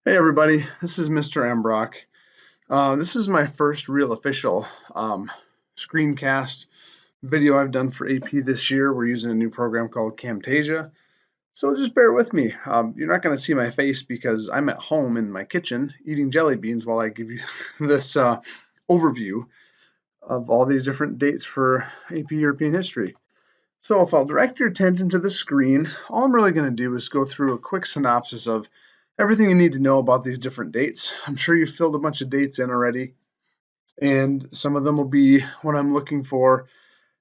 Hey everybody, this is Mr. Ambrock. This is my first real official screencast video I've done for AP this year. We're using a new program called Camtasia, so just bear with me. You're not going to see my face because I'm at home in my kitchen eating jelly beans while I give you this overview of all these different dates for AP European history. So if I'll direct your attention to the screen, all I'm really going to do is go through a quick synopsis of everything you need to know about these different dates. I'm sure you've filled a bunch of dates in already, and some of them will be what I'm looking for,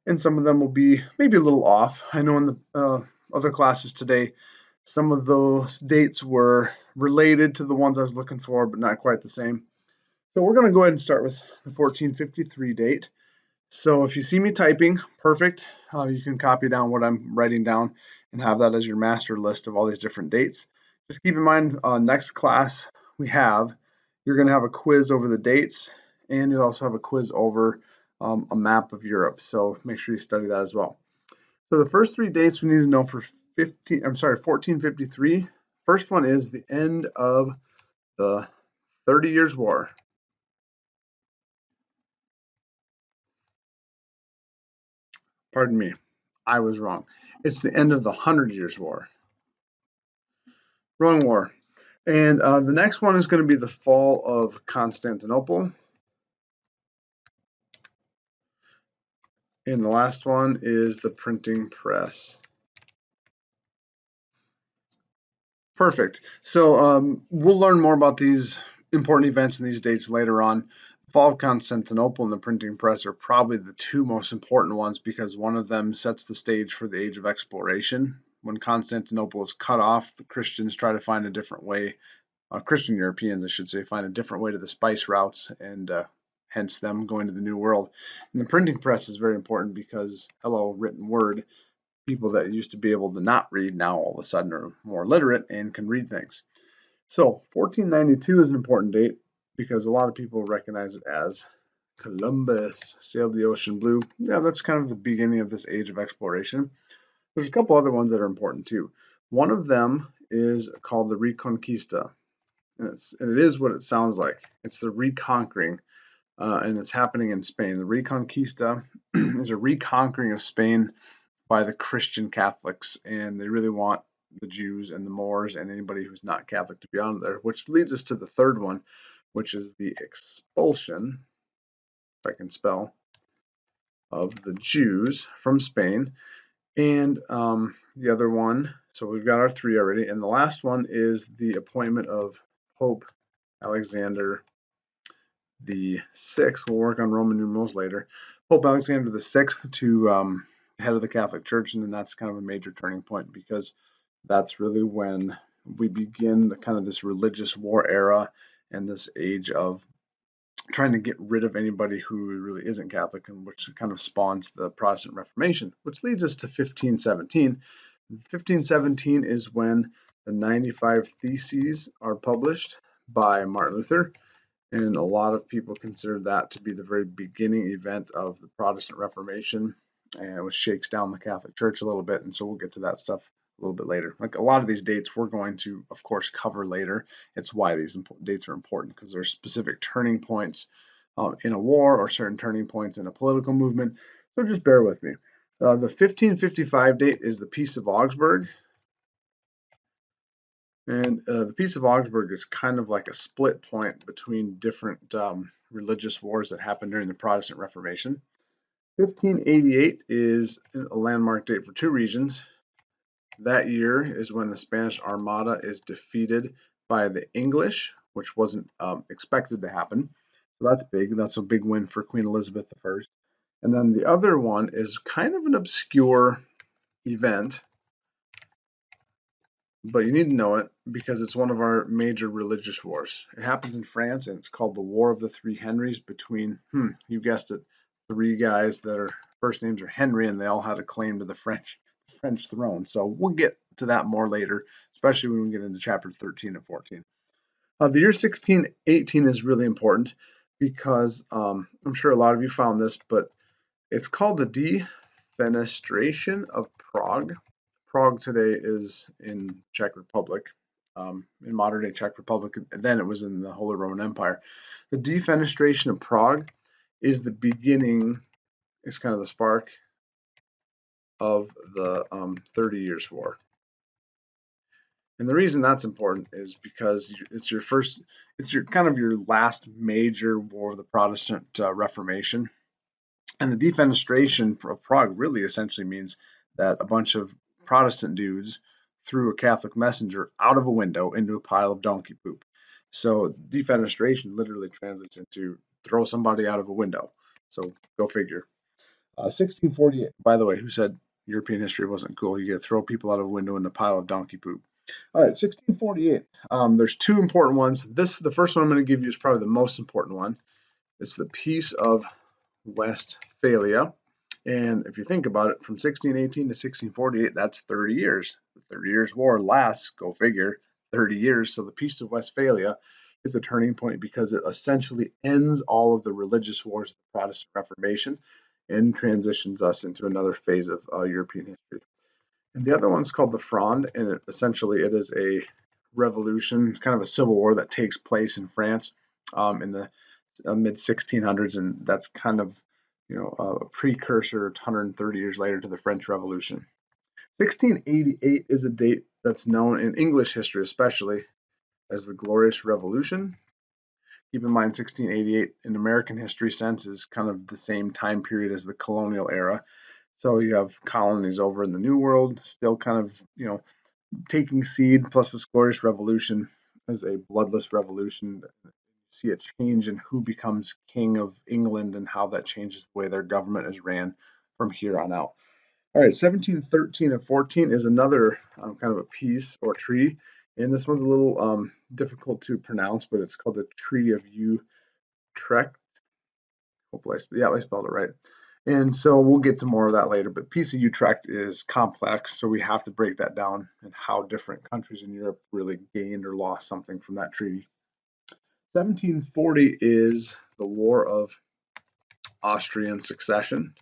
and some of them will be maybe a little off. I know in the other classes today, some of those dates were related to the ones I was looking for, but not quite the same. So we're going to go ahead and start with the 1453 date. So if you see me typing, perfect. You can copy down what I'm writing down and have that as your master list of all these different dates. Just keep in mind, next class we have, you're going to have a quiz over the dates, and you'll also have a quiz over a map of Europe. So make sure you study that as well. So the first three dates we need to know for 1453. First one is the end of the 30 Years' War. Pardon me, I was wrong. It's the end of the 100 Years' War. Wrong war. And the next one is going to be the fall of Constantinople. And the last one is the printing press. Perfect. So we'll learn more about these important events and these dates later on. The fall of Constantinople and the printing press are probably the two most important ones because one of them sets the stage for the age of exploration. When Constantinople is cut off, the Christians try to find a different way. Christian Europeans, I should say, find a different way to the spice routes, and hence them going to the New World. And the printing press is very important because, hello, written word, people that used to be able to not read now all of a sudden are more literate and can read things. So 1492 is an important date because a lot of people recognize it as Columbus sailed the ocean blue. Yeah, that's kind of the beginning of this age of exploration. There's a couple other ones that are important too. One of them is called the Reconquista, and it is what it sounds like. It's the reconquering, and it's happening in Spain. The Reconquista is a reconquering of Spain by the Christian Catholics, and they really want the Jews and the Moors and anybody who's not Catholic to be on there, which leads us to the third one, which is the expulsion, if I can spell, of the Jews from Spain. And the other one, so we've got our three already, and the last one is the appointment of Pope Alexander the sixth. We'll work on Roman numerals later. Pope Alexander the sixth to head of the Catholic Church, and then that's kind of a major turning point because that's really when we begin the kind of this religious war era and this age of trying to get rid of anybody who really isn't Catholic, and which kind of spawns the Protestant Reformation, which leads us to 1517. 1517 is when the 95 Theses are published by Martin Luther, and a lot of people consider that to be the very beginning event of the Protestant Reformation, and it shakes down the Catholic Church a little bit. And so we'll get to that stuff a little bit later. Like a lot of these dates, we're going to, of course, cover later. It's why these dates are important because there's specific turning points in a war or certain turning points in a political movement. So just bear with me. The 1555 date is the Peace of Augsburg. And the Peace of Augsburg is kind of like a split point between different religious wars that happened during the Protestant Reformation. 1588 is a landmark date for two reasons. That year is when the Spanish Armada is defeated by the English, which wasn't expected to happen. So that's big. That's a big win for Queen Elizabeth I. And then the other one is kind of an obscure event, but you need to know it because it's one of our major religious wars. It happens in France, and it's called the War of the Three Henrys between, you guessed it, three guys that are first names are Henry, and they all had a claim to the French throne. So we'll get to that more later, especially when we get into chapter 13 and 14. The year 1618 is really important because I'm sure a lot of you found this, but it's called the Defenestration of Prague. Prague today is in Czech Republic, in modern day Czech Republic, and then it was in the Holy Roman Empire. The defenestration of Prague is the beginning, it's kind of the spark of the 30 Years' War. And the reason that's important is because it's your kind of your last major war of the Protestant Reformation. And the defenestration of Prague really essentially means that a bunch of Protestant dudes threw a Catholic messenger out of a window into a pile of donkey poop. So defenestration literally translates into throw somebody out of a window. So go figure. 1648, by the way, who said European history wasn't cool? You get to throw people out of a window in a pile of donkey poop. All right, 1648. There's two important ones. The first one I'm going to give you is probably the most important one. It's the Peace of Westphalia. And if you think about it, from 1618 to 1648, that's 30 years. The 30 Years' War lasts, go figure, 30 years. So the Peace of Westphalia is a turning point because it essentially ends all of the religious wars of the Protestant Reformation and transitions us into another phase of European history. And the other one's called the Fronde, and essentially it is a revolution, kind of a civil war that takes place in France in the mid 1600s, and that's kind of a precursor 130 years later to the French Revolution. 1688 is a date that's known in English history especially as the Glorious Revolution. Keep in mind 1688 in American history sense is kind of the same time period as the colonial era. So you have colonies over in the New World still kind of, taking seed, plus this Glorious Revolution is a bloodless revolution. You see a change in who becomes king of England and how that changes the way their government is ran from here on out. All right, 1713 and 14 is another kind of a peace or treaty, and this one's a little difficult to pronounce, but it's called the Treaty of Utrecht. Hopefully, I spelled it right. And so we'll get to more of that later, but Peace of Utrecht is complex, so we have to break that down and how different countries in Europe really gained or lost something from that treaty. 1740 is the War of Austrian Succession.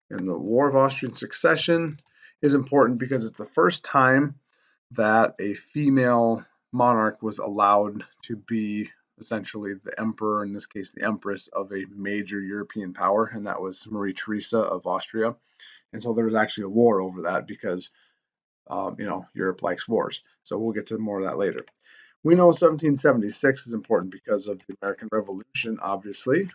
And the War of Austrian Succession is important because it's the first time that a female monarch was allowed to be essentially the emperor, in this case the empress, of a major European power, and that was Marie Theresa of Austria. And so there was actually a war over that because Europe likes wars. So we'll get to more of that later. We know 1776 is important because of the American Revolution, obviously.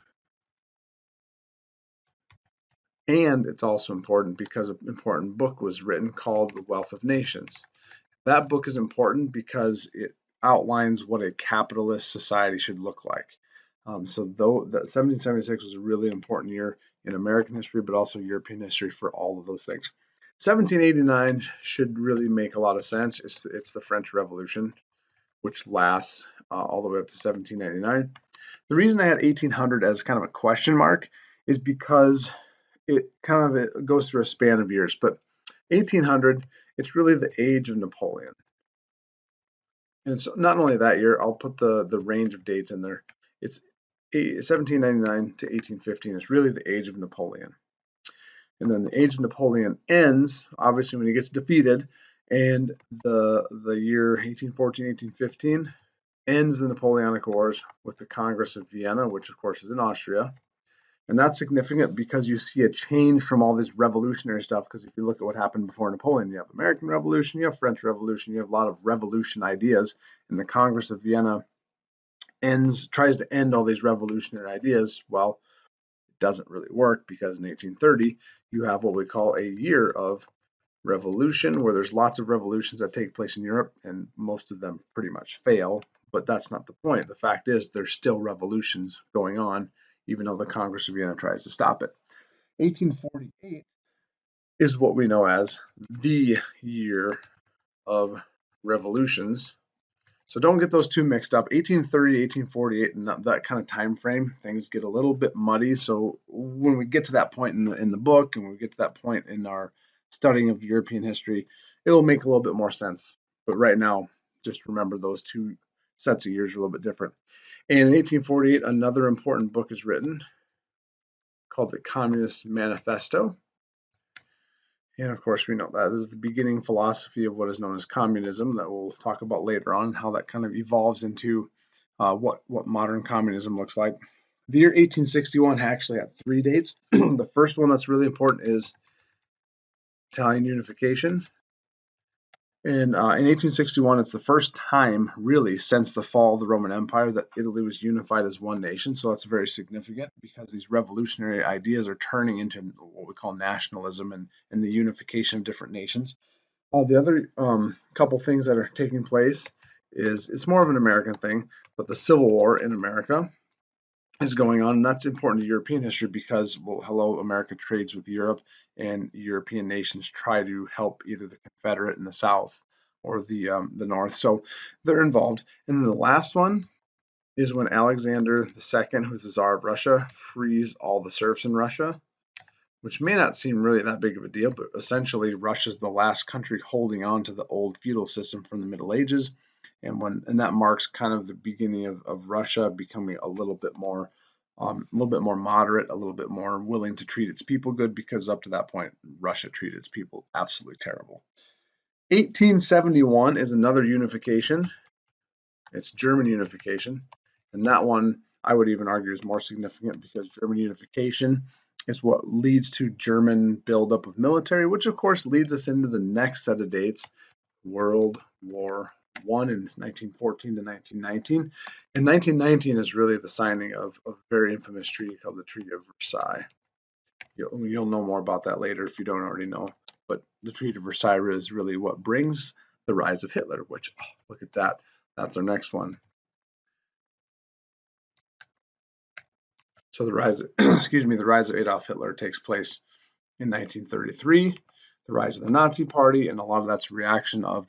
And it's also important because an important book was written called The Wealth of Nations. That book is important because it outlines what a capitalist society should look like. So though that 1776 was a really important year in American history, but also European history for all of those things. 1789 should really make a lot of sense. It's the French Revolution, which lasts all the way up to 1799. The reason I had 1800 as kind of a question mark is because it goes through a span of years, but 1800, it's really the age of Napoleon. And so not only that year, I'll put the range of dates in there. It's 1799 to 1815 is really the age of Napoleon. And then the age of Napoleon ends, obviously, when he gets defeated, and the year 1814, 1815 ends the Napoleonic Wars with the Congress of Vienna, which of course is in Austria. And that's significant because you see a change from all this revolutionary stuff. Because if you look at what happened before Napoleon, you have American Revolution, you have French Revolution, you have a lot of revolution ideas. And the Congress of Vienna tries to end all these revolutionary ideas. Well, it doesn't really work because in 1830, you have what we call a year of revolution, where there's lots of revolutions that take place in Europe, and most of them pretty much fail. But that's not the point. The fact is, there's still revolutions going on, even though the Congress of Vienna tries to stop it. 1848 is what we know as the year of revolutions. So don't get those two mixed up. 1830, 1848, and that kind of time frame, things get a little bit muddy. So when we get to that point in the book, and when we get to that point in our studying of European history, it'll make a little bit more sense. But right now, just remember those two sets of years are a little bit different. And in 1848, another important book is written called the Communist Manifesto. And of course, we know that is the beginning philosophy of what is known as communism that we'll talk about later on, how that kind of evolves into what modern communism looks like. The year 1861 actually had 3 dates. The first one that's really important is Italian unification. And in 1861, it's the first time, really, since the fall of the Roman Empire that Italy was unified as one nation. So that's very significant because these revolutionary ideas are turning into what we call nationalism and the unification of different nations. The other couple things that are taking place is it's more of an American thing, but the Civil War in America is going on. And that's important to European history because, well, hello, America trades with Europe, and European nations try to help either the Confederate in the South or the North. So they're involved. And then the last one is when Alexander II, who's the Tsar of Russia, frees all the serfs in Russia, which may not seem really that big of a deal, but essentially Russia's the last country holding on to the old feudal system from the Middle Ages. And that marks kind of the beginning of Russia becoming a little bit more moderate, a little bit more willing to treat its people good, because up to that point, Russia treated its people absolutely terrible. 1871 is another unification. It's German unification. And that one, I would even argue, is more significant because German unification is what leads to German buildup of military, which of course leads us into the next set of dates, World War I in 1914 to 1919. And 1919 is really the signing of a very infamous treaty called the Treaty of Versailles. You'll know more about that later if you don't already know. But the Treaty of Versailles is really what brings the rise of Hitler, which, oh, look at that. That's our next one. So the rise of, the rise of Adolf Hitler takes place in 1933, the rise of the Nazi Party, and a lot of that's a reaction of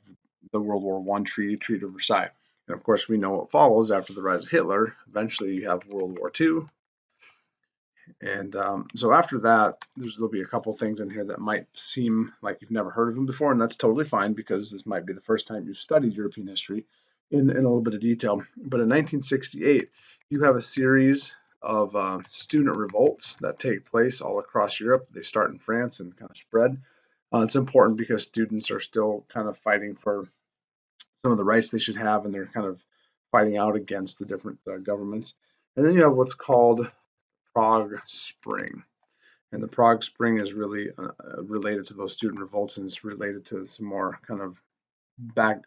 the World War I Treaty of Versailles. And of course, we know what follows after the rise of Hitler. Eventually, you have World War II. And so after that, there'll be a couple things in here that might seem like you've never heard of them before, and that's totally fine because this might be the first time you've studied European history in a little bit of detail. But in 1968, you have a series of student revolts that take place all across Europe. They start in France and kind of spread. It's important because students are still kind of fighting for some of the rights they should have, and they're kind of fighting out against the different governments. And then you have what's called Prague Spring. And the Prague Spring is really related to those student revolts, and it's related to some more kind of back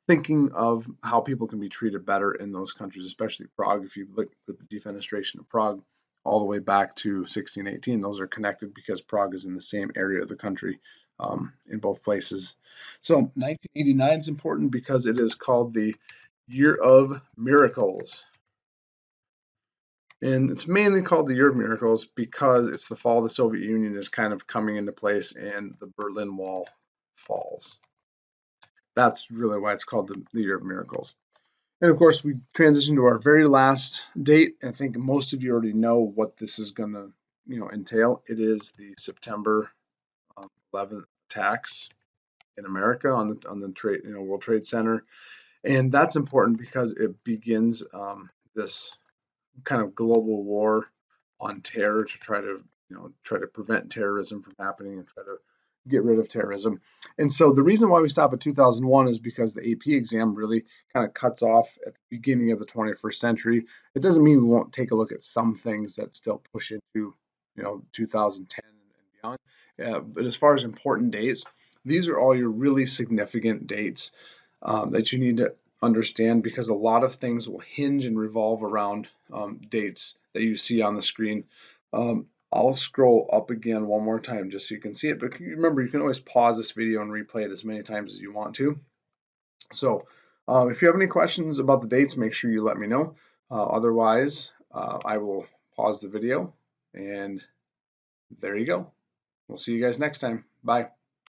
thinking of how people can be treated better in those countries, especially Prague. If you look at the defenestration of Prague all the way back to 1618, those are connected because Prague is in the same area of the country in both places. So 1989 is important because it is called the Year of Miracles. And it's mainly called the Year of Miracles because it's the fall of the Soviet Union is kind of coming into place and the Berlin Wall falls. That's really why it's called the Year of Miracles. And of course, we transition to our very last date. I think most of you already know what this is going to, entail. It is the September 11th attacks in America on the trade, World Trade Center, and that's important because it begins this kind of global war on terror to try to prevent terrorism from happening and try to get rid of terrorism. And so the reason why we stop at 2001 is because the AP exam really kind of cuts off at the beginning of the 21st century. It doesn't mean we won't take a look at some things that still push into 2010 and beyond. But as far as important dates, these are all your really significant dates that you need to understand because a lot of things will hinge and revolve around dates that you see on the screen. I'll scroll up again one more time just so you can see it, but remember you can always pause this video and replay it as many times as you want to. So if you have any questions about the dates, make sure you let me know. Otherwise, I will pause the video, and there you go. We'll see you guys next time. Bye.